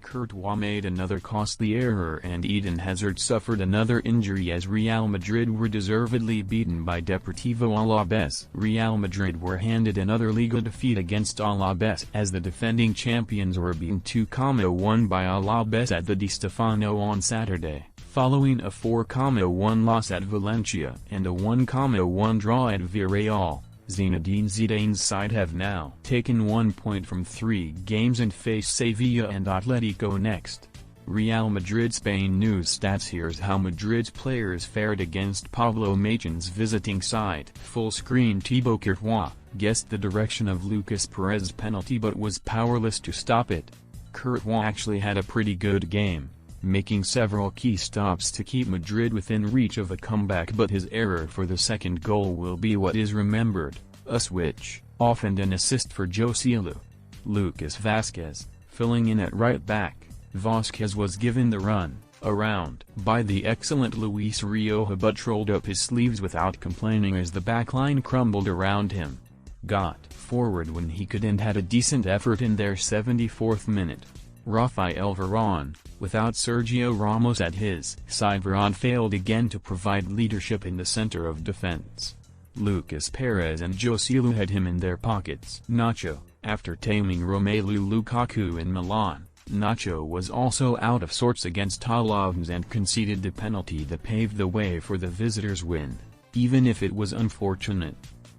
Thibaut Courtois made another costly error and Eden Hazard suffered another injury as Real Madrid were deservedly beaten by Deportivo Alavés. Real Madrid were handed another Liga defeat against Alavés as the defending champions were beaten 2-1 by Alavés at the Di Stéfano on Saturday, following a 4-1 loss at Valencia and a 1-1 draw at Villarreal. Zinedine Zidane's side have now taken 1 point from 3 games and face Sevilla and Atletico next. Real Madrid Spain news stats. Here's how Madrid's players fared against Pablo Machin's visiting side. Full screen. Thibaut Courtois guessed the direction of Lucas Perez's penalty but was powerless to stop it. Courtois actually had a pretty good game, making several key stops to keep Madrid within reach of a comeback, but his error for the second goal will be what is remembered, a switch off and an assist for Joselu. Lucas Vázquez, filling in at right back. Vázquez was given the run around by the excellent Luis Rioja but rolled up his sleeves without complaining as the backline crumbled around him. Got forward when he could and had a decent effort in their 74th minute. Rafael Varane, without Sergio Ramos at his side. Varane failed again to provide leadership in the center of defense. Lucas Perez and Joselu had him in their pockets. Nacho, after taming Romelu Lukaku in Milan, Nacho was also out of sorts against Alavés and conceded the penalty that paved the way for the visitors' win, even if it was unfortunate.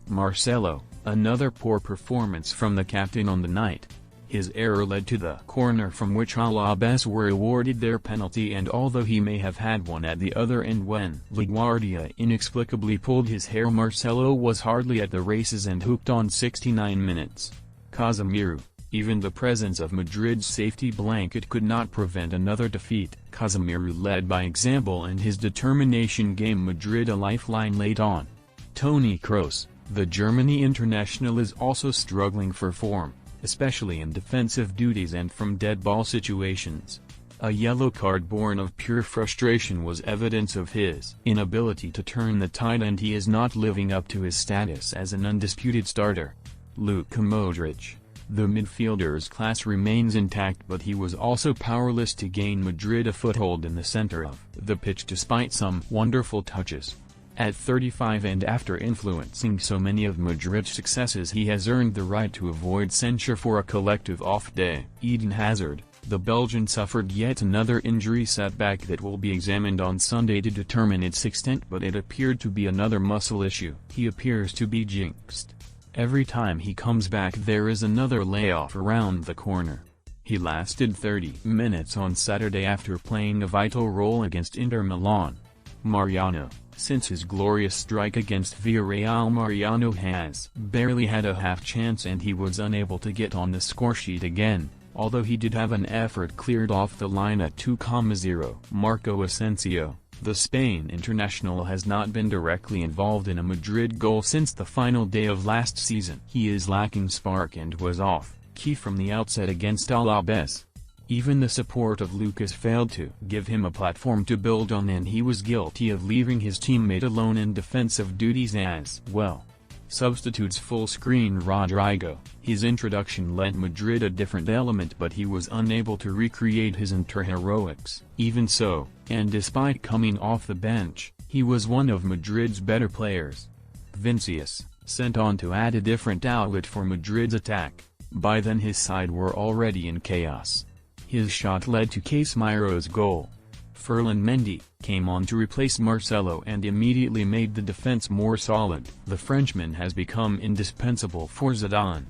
Marcelo, another poor performance from the captain on the night. His error led to the corner from which Alavés were awarded their penalty, and although he may have had one at the other end when LaGuardia inexplicably pulled his hair, Marcelo was hardly at the races and hooked on 69 minutes. Casemiro, even the presence of Madrid's safety blanket could not prevent another defeat. Casemiro led by example and his determination gave Madrid a lifeline late on. Toni Kroos, the Germany international, is also struggling for form, especially in defensive duties and from dead ball situations. A yellow card born of pure frustration was evidence of his inability to turn the tide, and he is not living up to his status as an undisputed starter. Luka Modric, the midfielder's class remains intact, but he was also powerless to gain Madrid a foothold in the center of the pitch despite some wonderful touches. At 35 and after influencing so many of Madrid's successes, he has earned the right to avoid censure for a collective off day. Eden Hazard, the Belgian, suffered yet another injury setback that will be examined on Sunday to determine its extent, but it appeared to be another muscle issue. He appears to be jinxed. Every time he comes back there is another layoff around the corner. He lasted 30 minutes on Saturday after playing a vital role against Inter Milan. Mariano, since his glorious strike against Villarreal, Mariano has barely had a half chance and he was unable to get on the scoresheet again, although he did have an effort cleared off the line at 2-0. Marco Asensio, the Spain international, has not been directly involved in a Madrid goal since the final day of last season. He is lacking spark and was off key from the outset against Alavés. Even the support of Lucas failed to give him a platform to build on, and he was guilty of leaving his teammate alone in defensive duties as well. Substitutes. Full screen. Rodrigo, his introduction lent Madrid a different element, but he was unable to recreate his Inter-heroics. Even so, and despite coming off the bench, he was one of Madrid's better players. Vinicius, sent on to add a different outlet for Madrid's attack. By then his side were already in chaos. His shot led to Casemiro's goal. Ferland Mendy came on to replace Marcelo and immediately made the defense more solid. The Frenchman has become indispensable for Zidane.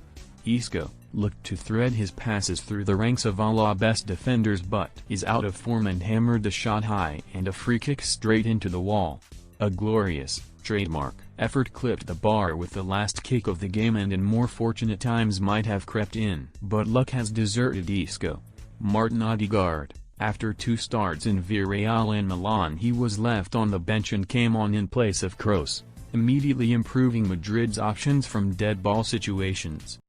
Isco looked to thread his passes through the ranks of Alavés defenders but is out of form and hammered the shot high and a free kick straight into the wall. A glorious, trademark effort clipped the bar with the last kick of the game and in more fortunate times might have crept in. But luck has deserted Isco. Martin Odegaard, after 2 starts in Villarreal and Milan, he was left on the bench and came on in place of Kroos, immediately improving Madrid's options from dead ball situations.